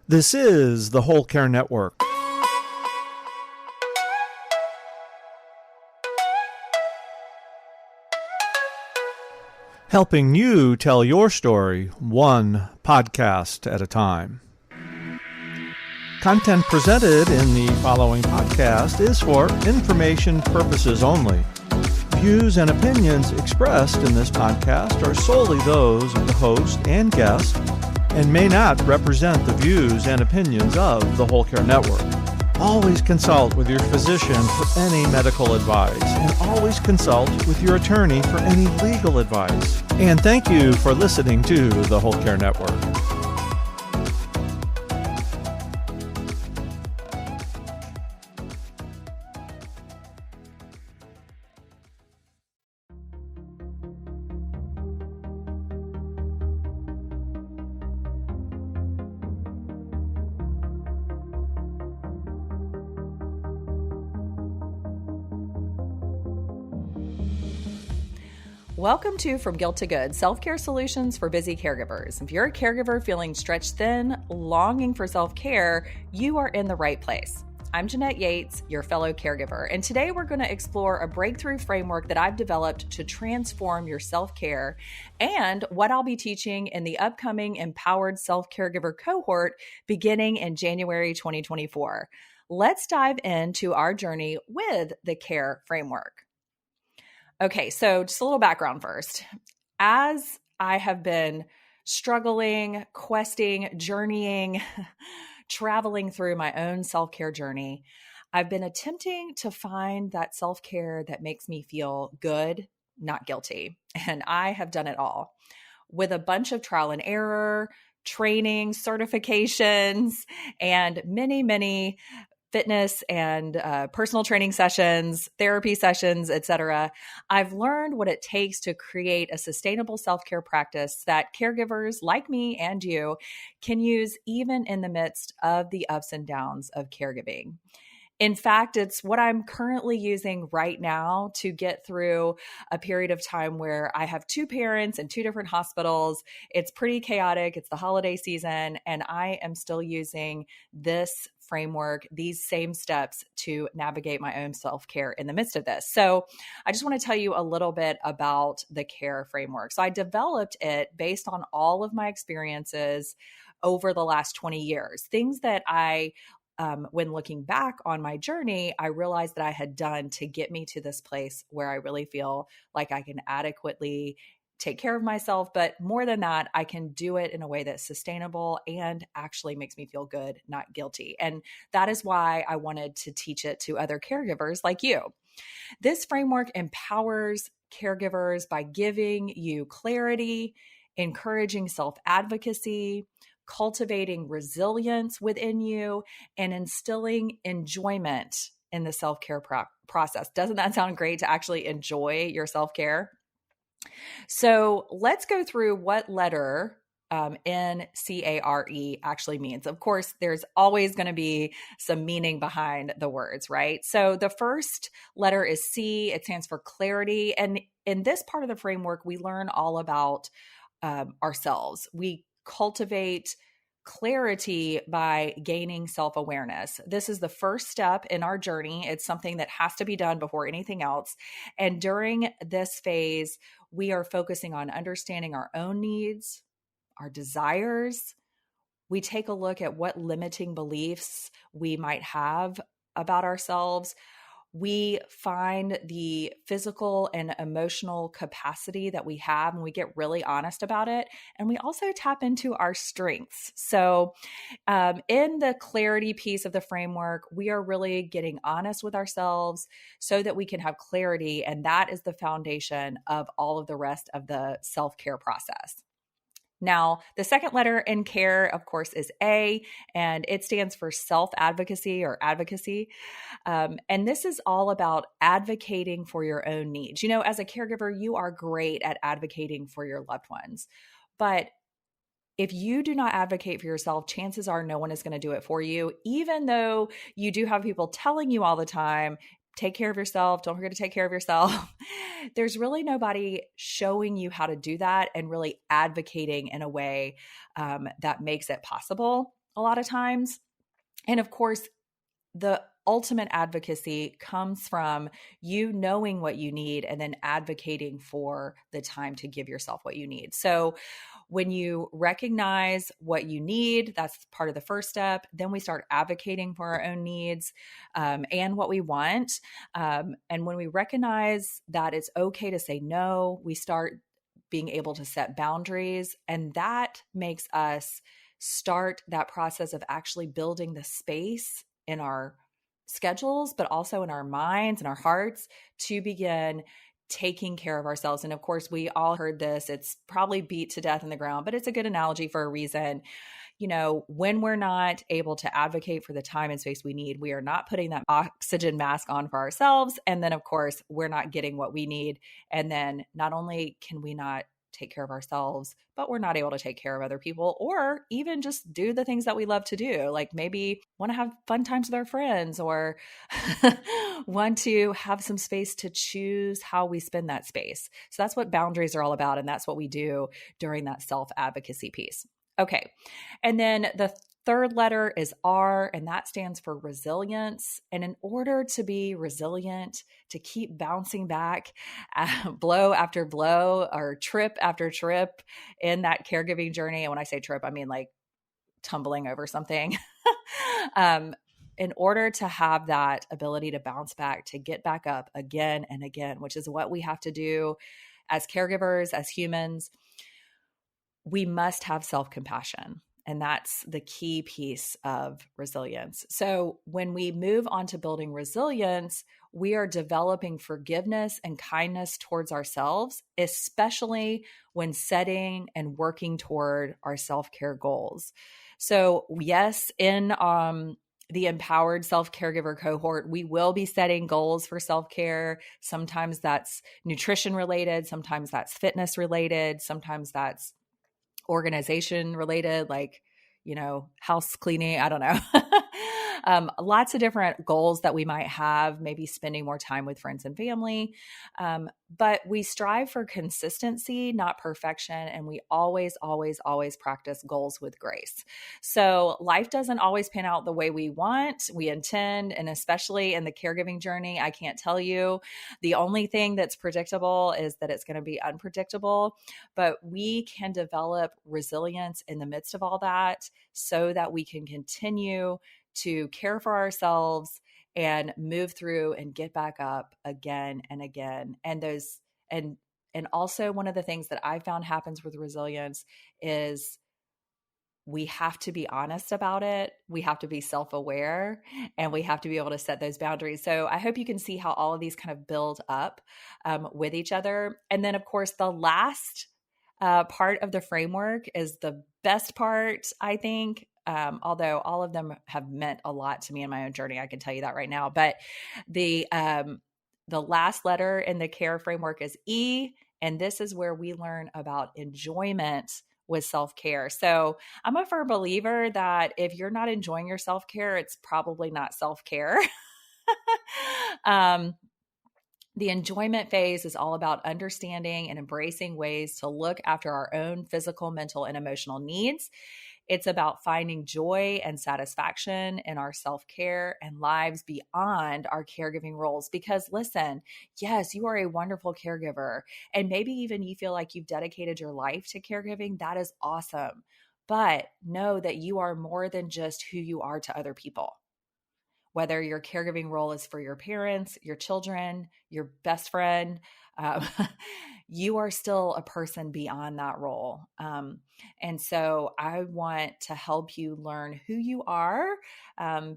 This is the Whole Care Network. Helping you tell your story one podcast at a time. Content presented in the following podcast is for information purposes only. Views and opinions expressed in this podcast are solely those of the host and guest and may not represent the views and opinions of the Whole Care Network. Always consult with your physician for any medical advice, and always consult with your attorney for any legal advice. And thank you for listening to the Whole Care Network. Welcome to From Guilt to Good, self-care solutions for busy caregivers. If you're a caregiver feeling stretched thin, longing for self-care, you are in the right place. I'm Jeanette Yates, your fellow caregiver, and today we're going to explore a breakthrough framework that I've developed to transform your self-care and what I'll be teaching in the upcoming Empowered Self-Caregiver Cohort beginning in January 2024. Let's dive into our journey with the C.A.R.E Framework. Okay, so just a little background first. As I have been struggling, questing, journeying, traveling through my own self-care journey, I've been attempting to find that self-care that makes me feel good, not guilty. And I have done it all with a bunch of trial and error, training, certifications, and many fitness and personal training sessions, therapy sessions, etc. I've learned what it takes to create a sustainable self-care practice that caregivers like me and you can use even in the midst of the ups and downs of caregiving. In fact, it's what I'm currently using right now to get through a period of time where I have two parents in two different hospitals. It's pretty chaotic. It's the holiday season, and I am still using this framework, these same steps to navigate my own self-care in the midst of this. So I just want to tell you a little bit about the C.A.R.E framework. So I developed it based on all of my experiences over the last 20 years, things that when looking back on my journey, I realized that I had done to get me to this place where I really feel like I can adequately take care of myself. But more than that, I can do it in a way that's sustainable and actually makes me feel good, not guilty. And that is why I wanted to teach it to other caregivers like you. This framework empowers caregivers by giving you clarity, encouraging self-advocacy, cultivating resilience within you, and instilling enjoyment in the self-care process. Doesn't that sound great to actually enjoy your self-care? So let's go through what letter in C.A.R.E actually means. Of course, there's always going to be some meaning behind the words, right? So the first letter is C. It stands for clarity. And in this part of the framework, we learn all about ourselves. We cultivate clarity by gaining self-awareness. This is the first step in our journey. It's something that has to be done before anything else. And during this phase, we are focusing on understanding our own needs, our desires. We take a look at what limiting beliefs we might have about ourselves. We find the physical and emotional capacity that we have, and we get really honest about it. And we also tap into our strengths. So in the clarity piece of the framework, we are really getting honest with ourselves so that we can have clarity. And that is the foundation of all of the rest of the self-care process. Now, the second letter in C.A.R.E, of course, is A, and it stands for self-advocacy or advocacy. And this is all about advocating for your own needs. You know, as a caregiver, you are great at advocating for your loved ones. But if you do not advocate for yourself, chances are no one is going to do it for you, even though you do have people telling you all the time, take care of yourself. Don't forget to take care of yourself. There's really nobody showing you how to do that and really advocating in a way that makes it possible. a lot of times. And of course, the ultimate advocacy comes from you knowing what you need and then advocating for the time to give yourself what you need. So when you recognize what you need, that's part of the first step. Then we start advocating for our own needs and what we want. And when we recognize that it's okay to say no, we start being able to set boundaries. And that makes us start that process of actually building the space in our schedules, but also in our minds and our hearts to begin taking care of ourselves. And of course, we all heard this. It's probably beat to death in the ground, but it's a good analogy for a reason. You know, when we're not able to advocate for the time and space we need, we are not putting that oxygen mask on for ourselves. And then, of course, we're not getting what we need. And then not only can we not take care of ourselves, but we're not able to take care of other people or even just do the things that we love to do. Like maybe want to have fun times with our friends or want to have some space to choose how we spend that space. So that's what boundaries are all about. And that's what we do during that self-advocacy piece. Okay. And then the third letter is R, and that stands for resilience. And in order to be resilient, to keep bouncing back blow after blow or trip after trip in that caregiving journey, and when I say trip, I mean like tumbling over something. In order to have that ability to bounce back, to get back up again and again, which is what we have to do as caregivers, as humans, we must have self-compassion. And that's the key piece of resilience. So when we move on to building resilience, we are developing forgiveness and kindness towards ourselves, especially when setting and working toward our self-care goals. So yes, in the Empowered Self-Caregiver Cohort, we will be setting goals for self-care. Sometimes that's nutrition related, sometimes that's fitness related, sometimes that's organization related, like, you know, house cleaning. I don't know. Lots of different goals that we might have, maybe spending more time with friends and family. But we strive for consistency, not perfection. And we always, always, always practice goals with grace. So life doesn't always pan out the way we want, we intend, and especially in the caregiving journey, I can't tell you. The only thing that's predictable is that it's going to be unpredictable, but we can develop resilience in the midst of all that so that we can continue to care for ourselves and move through and get back up again and again. And those, and also one of the things that I found happens with resilience is we have to be honest about it. We have to be self-aware and we have to be able to set those boundaries. So I hope you can see how all of these kind of build up with each other. And then of course, the last part of the framework is the best part, I think. Although all of them have meant a lot to me in my own journey, I can tell you that right now. But the last letter in the C.A.R.E framework is E, and this is where we learn about enjoyment with self-care. So I'm a firm believer that if you're not enjoying your self-care, it's probably not self-care. The enjoyment phase is all about understanding and embracing ways to look after our own physical, mental, and emotional needs. It's about finding joy and satisfaction in our self-care and lives beyond our caregiving roles. Because listen, yes, you are a wonderful caregiver. And maybe even you feel like you've dedicated your life to caregiving. That is awesome. But know that you are more than just who you are to other people. Whether your caregiving role is for your parents, your children, your best friend, you are still a person beyond that role. And so I want to help you learn who you are,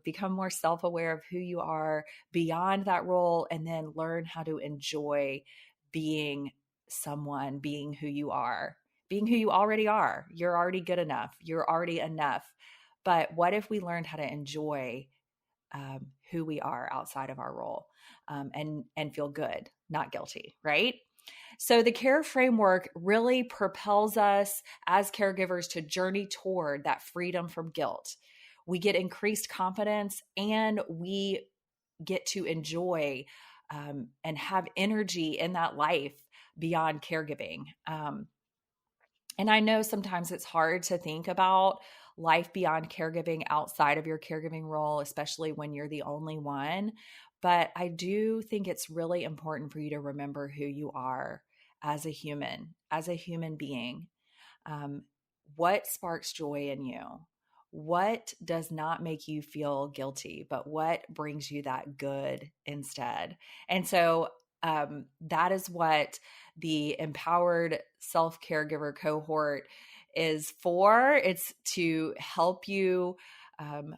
become more self-aware of who you are beyond that role, and then learn how to enjoy being someone, being who you are, being who you already are. You're already good enough. You're already enough. But what if we learned how to enjoy who we are outside of our role and feel good, not guilty, right? So the C.A.R.E framework really propels us as caregivers to journey toward that freedom from guilt. We get increased confidence and we get to enjoy and have energy in that life beyond caregiving. And I know sometimes it's hard to think about life beyond caregiving outside of your caregiving role, especially when you're the only one. But I do think it's really important for you to remember who you are as a human being. What sparks joy in you? What does not make you feel guilty, but what brings you that good instead? And so that is what the Empowered Self-Caregiver Cohort is for. It's to help you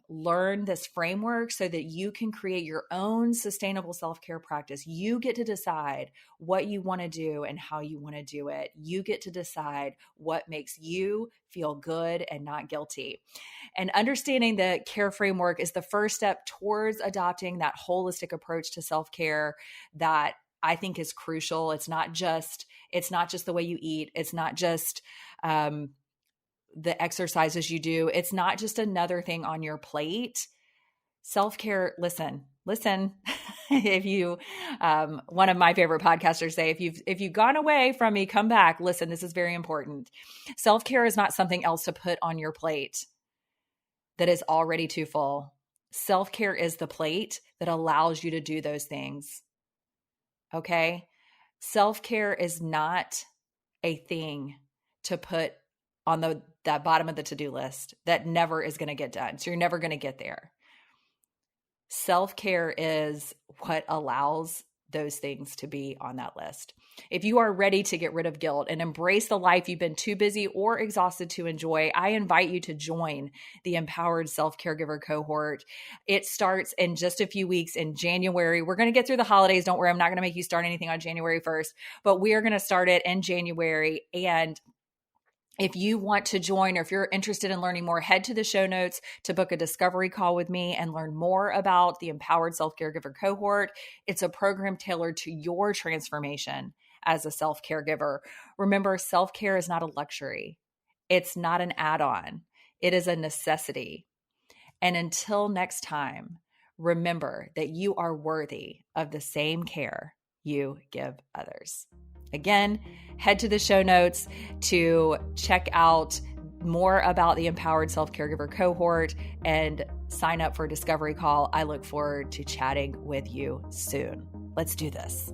learn this framework so that you can create your own sustainable self-care practice. You get to decide what you want to do and how you want to do it. You get to decide what makes you feel good and not guilty. And understanding the C.A.R.E framework is the first step towards adopting that holistic approach to self-care that I think is crucial. It's not just the way you eat. It's not just the exercises you do. It's not just another thing on your plate. Self-care, listen. If you, one of my favorite podcasters say, if you've gone away from me, come back. Listen, this is very important. Self-care is not something else to put on your plate that is already too full. Self-care is the plate that allows you to do those things. Okay? Self-care is not a thing to put on that bottom of the to-do list that never is going to get done. So you're never going to get there. Self-care is what allows those things to be on that list. If you are ready to get rid of guilt and embrace the life you've been too busy or exhausted to enjoy, I invite you to join the Empowered Self-Caregiver Cohort. It starts in just a few weeks in January. We're going to get through the holidays. Don't worry, I'm not going to make you start anything on January 1st, but we are going to start it in January. And if you want to join or if you're interested in learning more, head to the show notes to book a discovery call with me and learn more about the Empowered Self-Caregiver Cohort. It's a program tailored to your transformation as a self-caregiver. Remember, self-care is not a luxury. It's not an add-on. It is a necessity. And until next time, remember that you are worthy of the same care you give others. Again, head to the show notes to check out more about the Empowered Self-Caregiver Cohort and sign up for a discovery call. I look forward to chatting with you soon. Let's do this.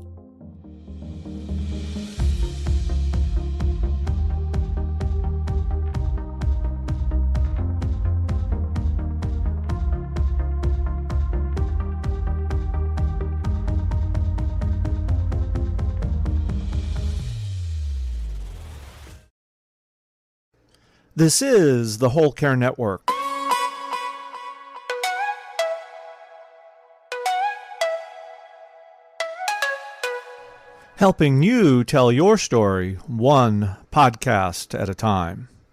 This is the Whole Care Network. Helping you tell your story one podcast at a time.